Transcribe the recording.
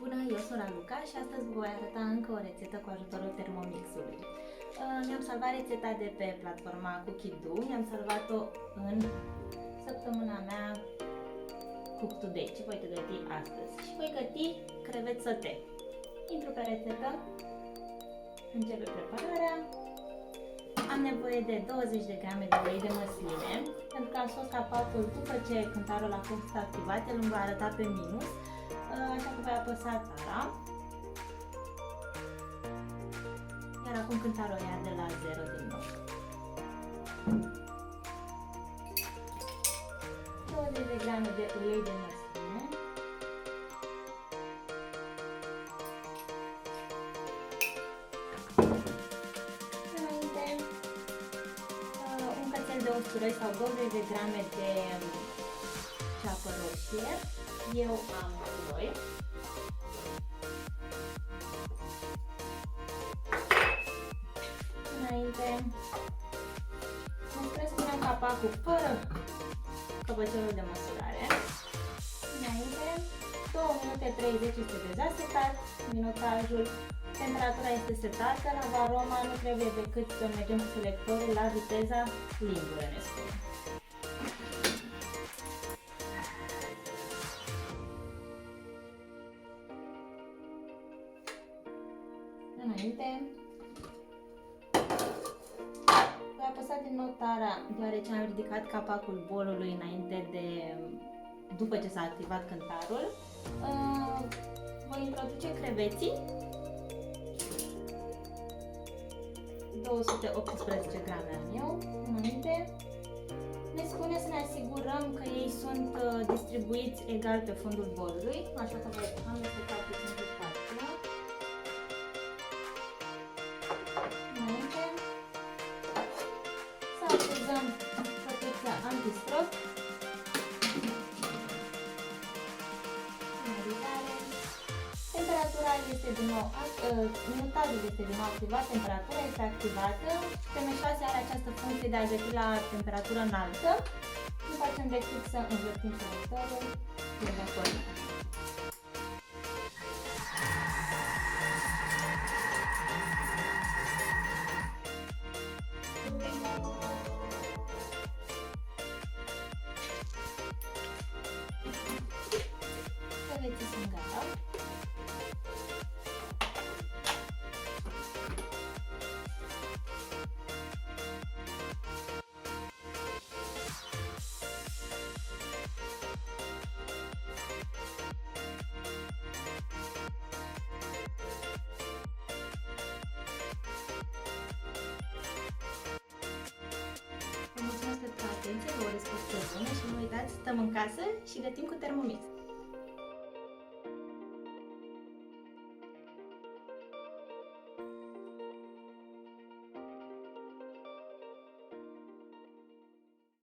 Bună, eu sunt Raluca și astăzi vă voi arăta încă o rețetă cu ajutorul Thermomix-ului. Mi-am salvat rețeta de pe platforma Cookie-Do, mi-am salvat-o în săptămâna mea Cook Today, ce voi găti astăzi. Și voi găti creveți săte. Intru pe rețetă, începe prepararea. Am nevoie de 20 de grame de ulei de măsline, pentru că am scos capacul după ce cântarul a fost activat, el îmi va arăta pe minus, așa că voi apăsa tara. Iar acum cântarul ia de la 0 din nou. 20 de grame de ulei de măsline. Un cățel de usturoi sau 20 de grame de ceapă roșie. Eu am 2. Înainte, trebuie să punem capacul fără căpăcelul de măsurare. Înainte, 2 minute 30 este deja setat minutajul. Temperatura este setată, la aroma nu trebuie decât să mergem cu selectorul la viteza lingură, ne spune. Înainte, voi apăsa din nou tara, deoarece am ridicat capacul bolului după ce s-a activat cântarul. Voi introduce creveții, 218 grame am eu. Înainte, ne spune să ne asigurăm că ei sunt distribuiți egal pe fundul bolului, așa că voi amesteca puțin cu spatula. Înainte, să apuzăm protecția antistrop. Temperatura este din nou, minutajul este din nou activat, temperatura este activată. PM6 are această funcție de a găti la temperatură înaltă. Nu facem decât să învârtim selectorul de evaporare. Creveții sunt gata. Vă mulțumesc pentru atenție, vă urez o zi bună și nu uitați, stăm în casă și gătim cu Thermomix.